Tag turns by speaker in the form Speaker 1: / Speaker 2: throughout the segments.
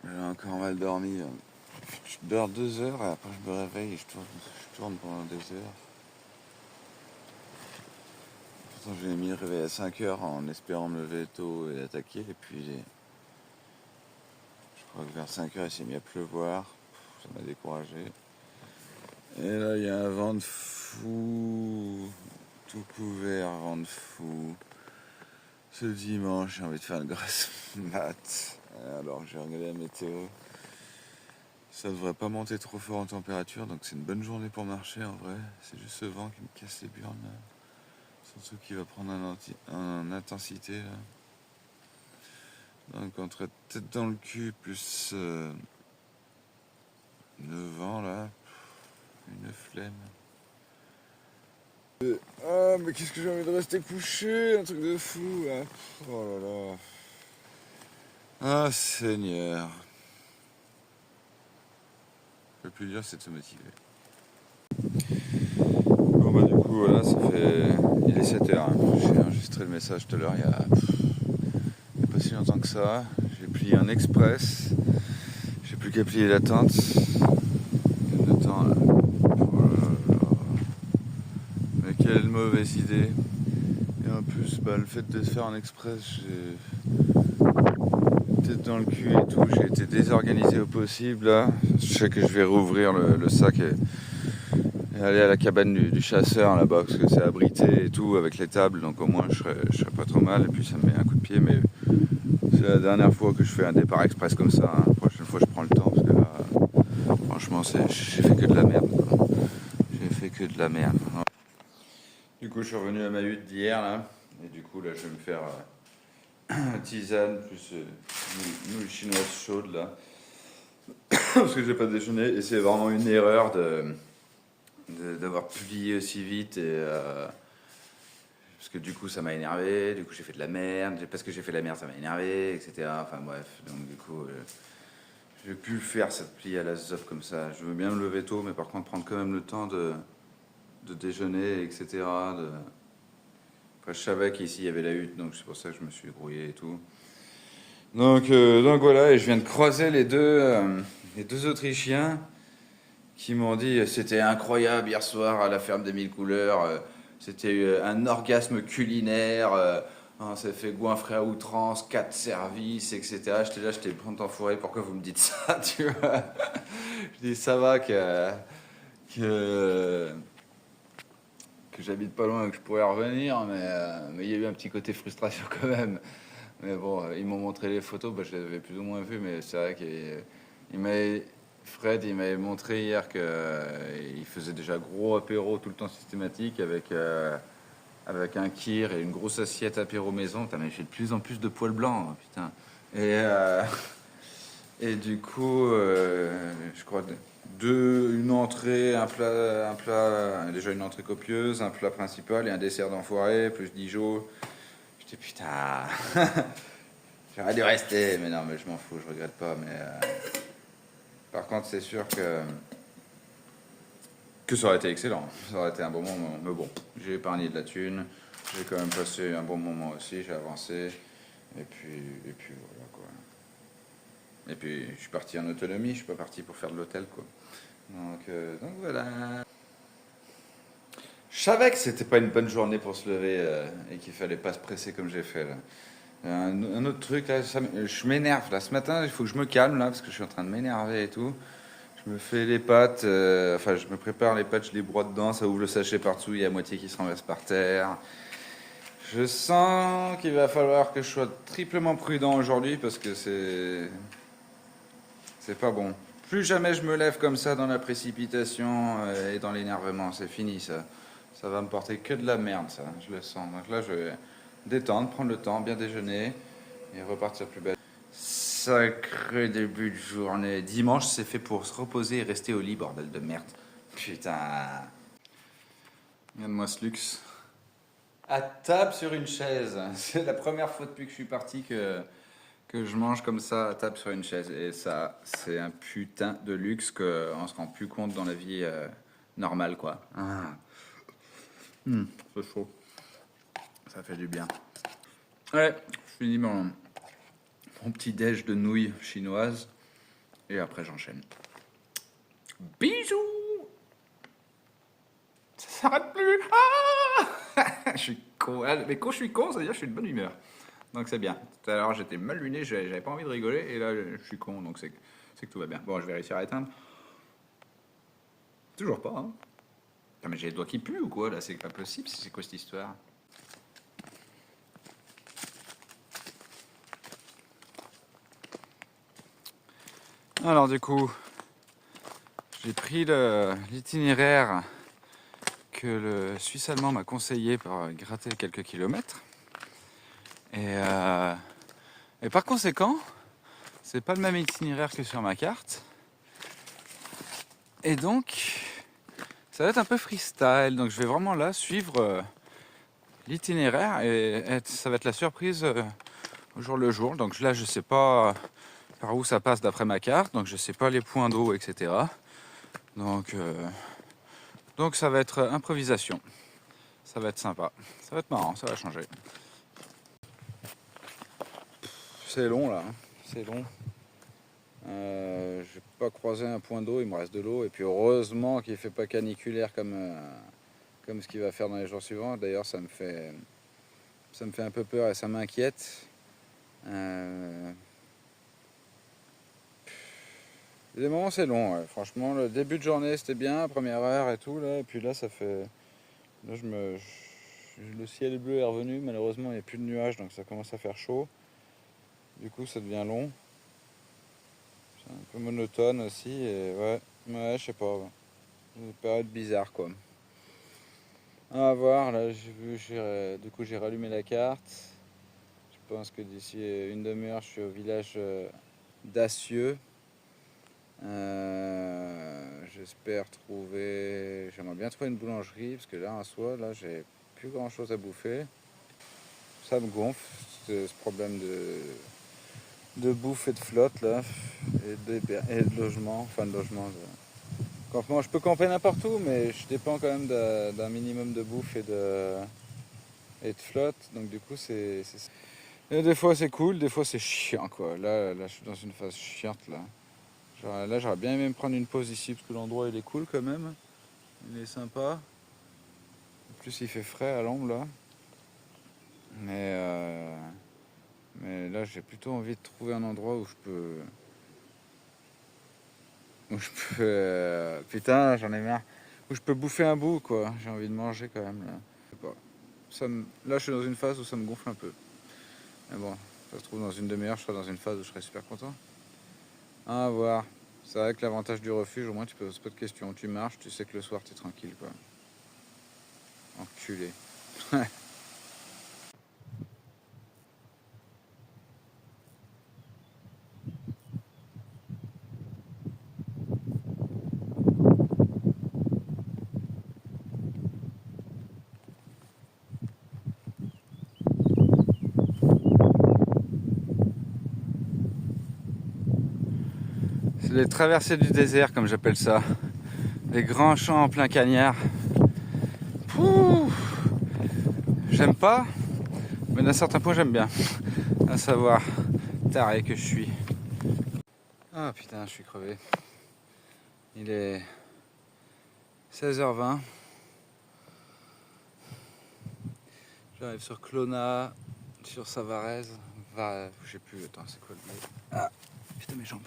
Speaker 1: J'ai encore mal dormi. Je dors 2 heures et après je me réveille et je tourne pendant 2 heures. Pourtant j'ai mis le réveil à 5 heures en espérant me lever tôt et attaquer. Et puis je crois que vers 5 heures il s'est mis à pleuvoir. Ça m'a découragé. Et là il y a un vent de fou. Tout couvert, vent de fou. Ce dimanche j'ai envie de faire une grasse mat. Alors j'ai regardé la météo. Ça devrait pas monter trop fort en température, donc c'est une bonne journée pour marcher en vrai. C'est juste ce vent qui me casse les burnes là. Surtout qu'il va prendre en intensité là. Donc entre tête dans le cul plus le vent là, une flemme. Ah mais qu'est-ce que j'ai envie de rester couché, un truc de fou là. Oh là là. Ah Seigneur. Le plus dur c'est de se motiver. Bon bah du coup voilà, il est 7h. J'ai enregistré le message tout à l'heure, il y a pas si longtemps que ça. J'ai plié un express. J'ai plus qu'à plier la tente. Le temps là. Oh là là. Mais quelle mauvaise idée. Et en plus, le fait de se faire en express, j'ai tête dans le cul et tout, j'ai été désorganisé au possible là. Je sais que je vais rouvrir le sac et aller à la cabane du chasseur là-bas parce que c'est abrité et tout avec les tables, donc au moins je serais pas trop mal et puis ça me met un coup de pied. Mais c'est la dernière fois que je fais un départ express comme ça, hein. La prochaine fois je prends le temps parce que là franchement j'ai fait que de la merde quoi. J'ai fait que de la merde. Du coup je suis revenu à ma hutte d'hier là et du coup là je vais me faire tisane plus nouilles chinoises chaudes là parce que j'ai pas déjeuné et c'est vraiment une erreur d'avoir publié aussi vite et parce que du coup ça m'a énervé, du coup j'ai fait de la merde, parce que j'ai fait de la merde ça m'a énervé, etc. Enfin bref, donc du coup je vais plus faire cette plie à la zop comme ça. Je veux bien me lever tôt mais par contre prendre quand même le temps de déjeuner, etc. Enfin, je savais qu'ici il y avait la hutte donc c'est pour ça que je me suis grouillé et tout. Donc voilà, et je viens de croiser les deux Autrichiens qui m'ont dit c'était incroyable hier soir à la ferme des Mille Couleurs, c'était un orgasme culinaire, on s'est fait goinfrer à outrance, 4 services, etc. J'étais là, j'étais prêt enfoiré, pourquoi vous me dites ça, tu vois. Je dis ça va que, que j'habite pas loin et que je pourrais revenir, mais il y a eu un petit côté frustration quand même. Mais bon, ils m'ont montré les photos, je les avais plus ou moins vues, mais c'est vrai Fred, il m'avait montré hier qu'il faisait déjà gros apéro tout le temps systématique avec un kir et une grosse assiette apéro maison. Putain, mais j'ai de plus en plus de poils blancs, putain. Et du coup, je crois une entrée, déjà une entrée copieuse, un plat principal et un dessert d'enfoiré, plus Dijon. J'étais putain, j'aurais dû rester, mais non, mais je m'en fous, je regrette pas. Mais par contre, c'est sûr que ça aurait été excellent, ça aurait été un bon moment. Mais bon, j'ai épargné de la thune, j'ai quand même passé un bon moment aussi, j'ai avancé, et puis voilà quoi. Et puis je suis parti en autonomie, je suis pas parti pour faire de l'hôtel quoi. Donc voilà. Je savais que c'était pas une bonne journée pour se lever et qu'il fallait pas se presser comme j'ai fait là. Un autre truc là, je m'énerve là. Ce matin, il faut que je me calme là parce que je suis en train de m'énerver et tout. Je me fais les pâtes, je me prépare les pâtes, je les broie dedans, ça ouvre le sachet partout, il y a moitié qui se renverse par terre. Je sens qu'il va falloir que je sois triplement prudent aujourd'hui parce que c'est pas bon. Plus jamais je me lève comme ça dans la précipitation et dans l'énervement, c'est fini ça. Ça va me porter que de la merde ça, je le sens. Donc là je vais détendre, prendre le temps, bien déjeuner et repartir plus belle. Sacré début de journée. Dimanche, c'est fait pour se reposer et rester au lit, bordel de merde. Putain. Regarde-moi ce luxe. À table sur une chaise. C'est la première fois depuis que je suis parti que je mange comme ça à table sur une chaise. Et ça, c'est un putain de luxe qu'on se rend plus compte dans la vie normale, quoi. C'est chaud. Ça fait du bien. Ouais, je finis mon petit déj de nouilles chinoises et après j'enchaîne. Bisous! Ça s'arrête plus! Ah je suis con. Mais quand je suis con, ça veut dire que je suis de bonne humeur. Donc c'est bien. Tout à l'heure j'étais mal luné, j'avais pas envie de rigoler et là je suis con, donc c'est que tout va bien. Bon, je vais réussir à éteindre. Toujours pas, hein. Ah, mais j'ai les doigts qui puent ou quoi là? C'est pas possible, c'est quoi cette histoire? Alors du coup, j'ai pris l'itinéraire que le Suisse allemand m'a conseillé pour gratter quelques kilomètres. Et par conséquent, c'est pas le même itinéraire que sur ma carte. Et donc, ça va être un peu freestyle. Donc je vais vraiment là suivre l'itinéraire et ça va être la surprise au jour le jour. Donc là, je sais pas par où ça passe d'après ma carte. Donc je sais pas les points d'eau, etc. Donc ça va être improvisation. Ça va être sympa. Ça va être marrant, ça va changer. C'est long là, hein. C'est long. J'ai pas croisé un point d'eau, il me reste de l'eau. Et puis heureusement qu'il fait pas caniculaire comme ce qu'il va faire dans les jours suivants. D'ailleurs, ça me fait un peu peur et ça m'inquiète. Des moments c'est long, ouais. Franchement, le début de journée c'était bien, première heure et tout là. Et puis là, ça fait, là le ciel est bleu est revenu. Malheureusement, il n'y a plus de nuages, donc ça commence à faire chaud. Du coup, ça devient long. C'est un peu monotone aussi. Et ouais, je sais pas. Ouais. Une période bizarre quoi. On va voir, là du coup j'ai rallumé la carte. Je pense que d'ici une demi-heure je suis au village d'Assieux. J'aimerais bien trouver une boulangerie parce que là en soi, là j'ai plus grand chose à bouffer. Ça me gonfle, ce problème de bouffe et de flotte là, et de logement, enfin de logement. Campement, je peux camper n'importe où, mais je dépends quand même d'un minimum de bouffe et de flotte, donc du coup c'est. Et des fois c'est cool, des fois c'est chiant quoi. Là je suis dans une phase chiante là. Là j'aurais bien aimé me prendre une pause ici parce que l'endroit il est cool quand même. Il est sympa. En plus il fait frais à l'ombre là. Mais là j'ai plutôt envie de trouver un endroit où je peux. Putain j'en ai marre. Où je peux bouffer un bout quoi. J'ai envie de manger quand même là. Je sais pas. Là je suis dans une phase où ça me gonfle un peu. Mais bon, ça se trouve dans une demi-heure je serai dans une phase où je serai super content. À voir. C'est vrai que l'avantage du refuge, au moins tu poses pas de questions. Tu marches, tu sais que le soir t'es tranquille quoi. Enculé. C'est les traversées du désert comme j'appelle ça. Les grands champs en plein cagnard. Pouh, j'aime pas, mais d'un certain point j'aime bien. À savoir, taré que je suis. Ah putain, je suis crevé. Il est 16h20. J'arrive sur Clona, sur Savarez. Je sais plus, attends, c'est quoi le mot? Ah, putain, mes jambes.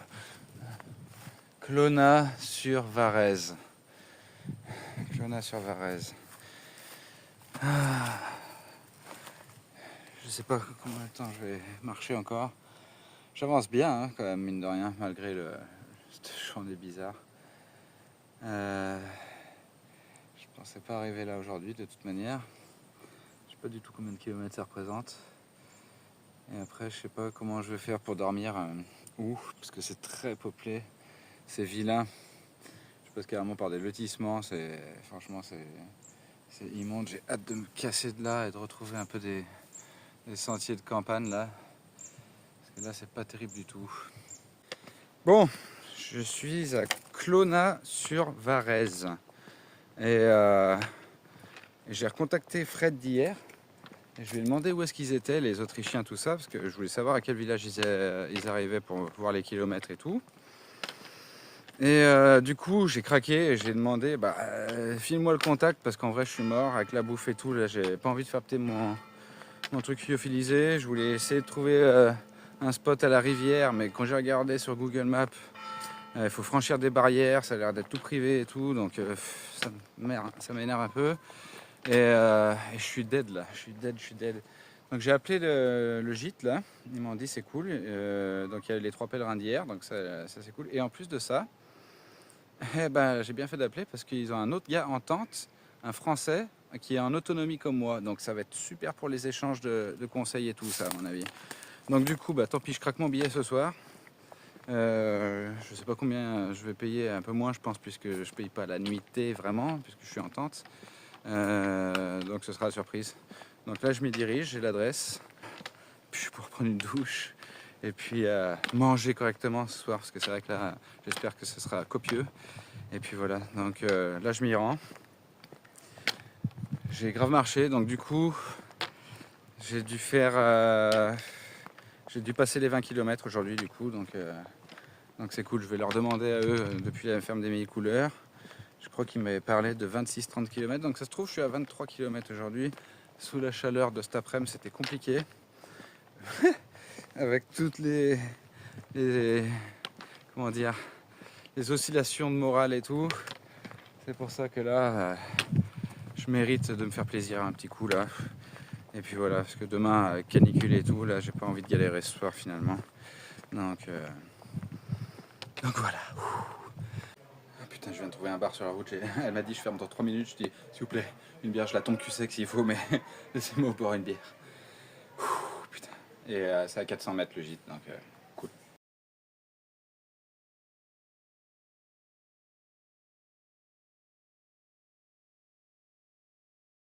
Speaker 1: Clona sur Varèse. Clona sur Varèse. Ah, je sais pas combien de temps je vais marcher encore. J'avance bien, hein, quand même, mine de rien, malgré cette journée bizarre. Je pensais pas arriver là aujourd'hui, de toute manière. Je sais pas du tout combien de kilomètres ça représente. Et après, je sais pas comment je vais faire pour dormir. Où, parce que c'est très peuplé, c'est vilain. Je passe carrément par des lotissements. Franchement, c'est immonde. J'ai hâte de me casser de là et de retrouver un peu des sentiers de campagne là. Parce que là, c'est pas terrible du tout. Bon, je suis à Clona-sur-Varèse. Et j'ai recontacté Fred d'hier. Et je lui ai demandé où est-ce qu'ils étaient, les Autrichiens, tout ça, parce que je voulais savoir à quel village ils arrivaient pour voir les kilomètres et tout. Et du coup, j'ai craqué et j'ai demandé, file-moi le contact parce qu'en vrai, je suis mort avec la bouffe et tout. Là, j'ai pas envie de faire péter mon truc lyophilisé. Je voulais essayer de trouver un spot à la rivière, mais quand j'ai regardé sur Google Maps, il faut franchir des barrières, ça a l'air d'être tout privé et tout, donc ça m'énerve un peu. Et je suis dead là, je suis dead. Donc j'ai appelé le gîte là, ils m'ont dit c'est cool. Donc il y a les 3 pèlerins d'hier, donc ça c'est cool. Et en plus de ça, j'ai bien fait d'appeler parce qu'ils ont un autre gars en tente, un Français, qui est en autonomie comme moi. Donc ça va être super pour les échanges de conseils et tout ça à mon avis. Donc du coup, tant pis, je craque mon billet ce soir. Je sais pas combien je vais payer, un peu moins je pense, puisque je paye pas la nuitée vraiment, puisque je suis en tente. Donc ce sera la surprise. Donc là je m'y dirige, j'ai l'adresse. Puis pour prendre une douche et puis manger correctement ce soir, parce que c'est vrai que là j'espère que ce sera copieux. Et puis voilà, donc là je m'y rends. J'ai grave marché, donc du coup j'ai dû j'ai dû passer les 20 km aujourd'hui du coup, donc c'est cool. Je vais leur demander à eux depuis la ferme des Mille-Couleurs. Je crois qu'ils m'avaient parlé de 26-30 km, donc ça se trouve je suis à 23 km aujourd'hui. Sous la chaleur de cet après-midi, c'était compliqué. Avec toutes les comment dire, les oscillations de morale et tout. C'est pour ça que là, je mérite de me faire plaisir un petit coup là. Et puis voilà, parce que demain, canicule et tout, là, j'ai pas envie de galérer ce soir finalement. Donc voilà. Ah, putain, je viens de trouver un bar sur la route. Elle m'a dit je ferme dans 3 minutes. Je dis s'il vous plaît, une bière, je la tombe cul sec s'il faut, mais laissez-moi boire une bière. Putain. Et c'est à 400 mètres le gîte, donc